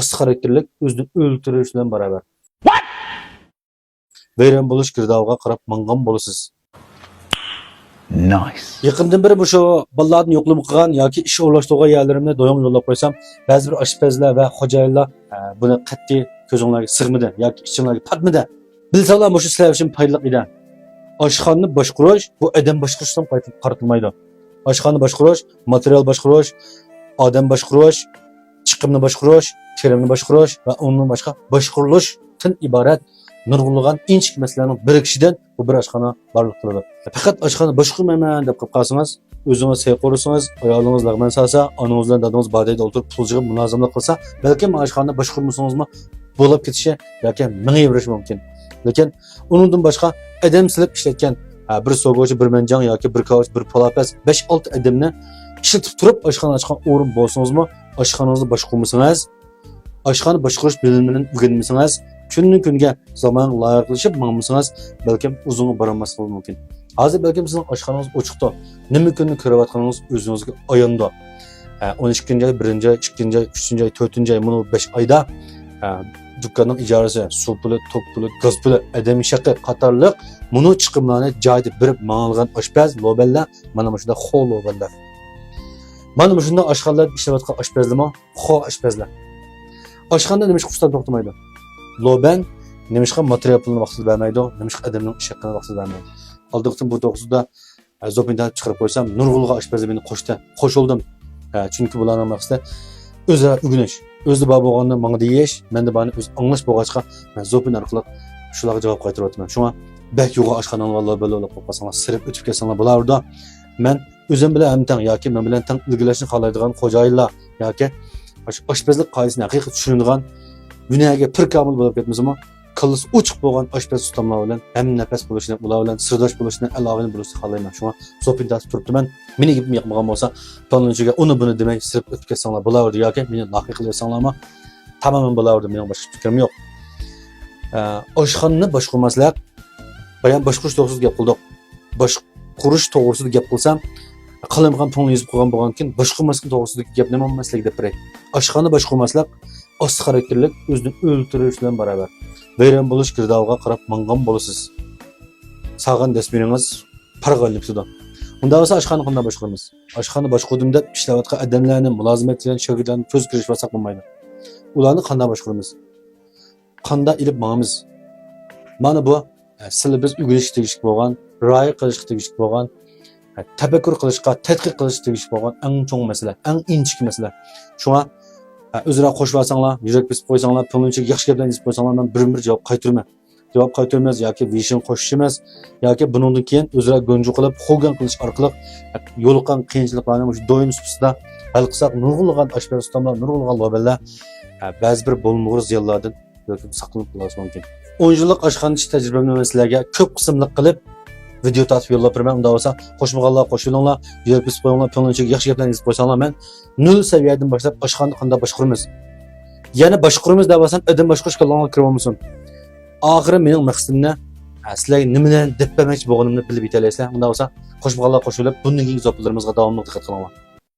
az xarakterlik, o'zini o'ltirish bilan barobar. Vayron bo'lish girdobga qarab mangan bo'lasiz. Nice. Yaqindan beri bu shu ballarni yo'qlab qilgan yoki ish o'rlashtirgan yerlarimni doim yo'llab qo'ysam, ba'zi bir oshpazlar va xo'jayinlar buni qat'iy ko'zinglarga sig'midi yoki ichinglarga patmidi. Bilsanglar, bu sizlar uchun foydali edi. Oshxonani boshqarish bu odam boshqarishdan qaratilmaydi. Oshxonani boshqarish, material boshqarish, odam boshqarish, chiqimni boshqarish, kirimni boshqarish va undan boshqa boshqarilishdan iborat nurg'unlagan inchik masalalarning birikishidan bu bir oshxona borliq qiladi. Faqat oshxona boshqarmayman deb qilib qolsangiz, o'zingiz sey qo'risangiz, ayolingiz lag'man salsa, onangiz bilan dadangiz badayda o'tirib pulchiga munozamlik qilsa, balki oshxonani boshqarmasangizmi bo'lib ketishi yoki mingayverish mumkin. Lekin undan boshqa odam silib ishlatgan bir so'g'uvchi, bir manjang yoki bir kavch, bir palapas 5-6 odamni ishlatib turib oshxona ochgan o'rin bo'lsangizmi, oshxonangizni boshqarmasangiz, oshxona boshqarish bilimini o'rganmasangiz, kunni kunga zaman loyiqlashib mangmasangiz, balki uzunga borolmasligi mumkin. Hozir balki sizning oshxonangiz ochiqda, nima kunni ko'rayotganingiz o'zingizga ayonda. 12-oy, 1-oy, 2-oy, 3-oy, 4-oy, mana 5 oyda dükkanın ijarəsi, su pulu, tok pulu, gaz pulu, ədəmi şəqi qatarlıq bunu çıxımlarını caydı birib mağalğan aşpəz, lobəllər, mana şunda xo lobəllər. Mana şunda aşxanlar işləvətqan aşpəzləmə, xo aşpəzlər. Aşxanda nemişq ustan toxtamaydı. Lobən nemişq material pulunu vaxtında verməydi, nemişq ədəminin iş haqqını vaxtında verməydi. Aldıqdan bu toxusunda zopindan çıxırıb qoysam, nurg'ulg'a aşpəzə beni qoşuldum. Çünki bularning maqsadi o'zaro o'rganish. Özü baba bo'lganda menga deyish, menda bani o'z anglash bo'lg'achqa men zopin orqali shularga javob qaytaryapman. Shunga bak yo'g'a oshxonani valloh bo'lib qolsanlar, sirib o'tib kelsanlar bularda men o'zim bilan hamtang yoki men bilan tang ilgilashni xohlaydigan xo'jayinlar yoki oshpazlik qoidasini haqiqiy tushunadigan dunyoga pir komil bo'lib ketmasmi, qillis ochiq bo'lgan oshpaz ustamlar bilan ham nafas bo'lishini, ular bilan sirdosh bo'lishini, alohida bo'lishni xohlayman. Shunga zopin tasib turibman. Meni gapim yoqmagan bo'lsa, tonunchiga uni buni demay sirib o'tib ketsanlar bo'lardi yoki meni loqiy qilyapsanglarmi? Tamamen bo'lardi, mening boshqa fikrim yo'q. Oshxonani boshqarmaslik, bayan boshqarish to'g'risida gap qildik. Boshqarish to'g'risida gap qilsam, qalamgan to'g'ri yozib qo'ygan bo'lgankin, boshqarmaslik to'g'risida gap nima emaslik deb beray. Oshxona boshqarmaslik oz xarakterlik, o'zini o'ltirish bilan barobar. Vayron bo'lish girdobga qarab mangan bo'lasiz. Sağgan desmiringiz parg'anlikda. Unda bo'lsa oshxona qanday boshqaramiz? Oshxona boshqardim deb ishlayotgan odamlarni, mulozimatchilarni, shogirdlarni ko'z kirish bo'lsa bo'lmaydi. Ularni qanday boshqaramiz? Qanday ilib ma'miz? Mana bu sizlar biz o'rganish tegishli bo'lgan, rioya qilishga tegishli bo'lgan, tafakkur qilishga, tadqiq qilishga tegishli bo'lgan eng cho'ng masala, eng inchik masala. Shunga o'zaro qo'shib olsanglar, yurak bisib qo'ysanglar, puluncha yaxshi gaplarni yozib qo'ysanglar, men bir javob qaytarmayman. Javob qaytarmaymiz yoki vision qo'shishimiz yoki bundan keyin o'zaro go'nju qilib, xo'gan qilish orqali yo'liqqan qiyinchiliklarni shu doim ustida hal qilsak, nurg'ulg'an oshpaz ustamlar, nurg'ulg'an loballar ba'zi bir bo'lmag'ur ziyonlardan saqlanib qolish mumkin. 10 yillik oshxona ish tajribamni sizlarga ko'p qismli qilib video tatib yo'llab beraman. Unda bo'lsa, qo'shmaganlar qo'shilinglar, yurak bisib qo'yinglar, puluncha yaxshi gaplarni yozib qo'ysanglar, men 0 saviyadan boshlab oshxonani qanday boshqaramiz? Yana boshqaramiz deb olsam, odam boshqarishga longga kirib olmasin. Oxiri mening maqsadimni sizlarga nimadan deb bermoqchi bo'lganimni bilib yetalaysizlar. Unda bo'lsa, qo'shmaganlar qo'shilib, bundan keyingi zoplarımizga davomli diqqat qilinglar.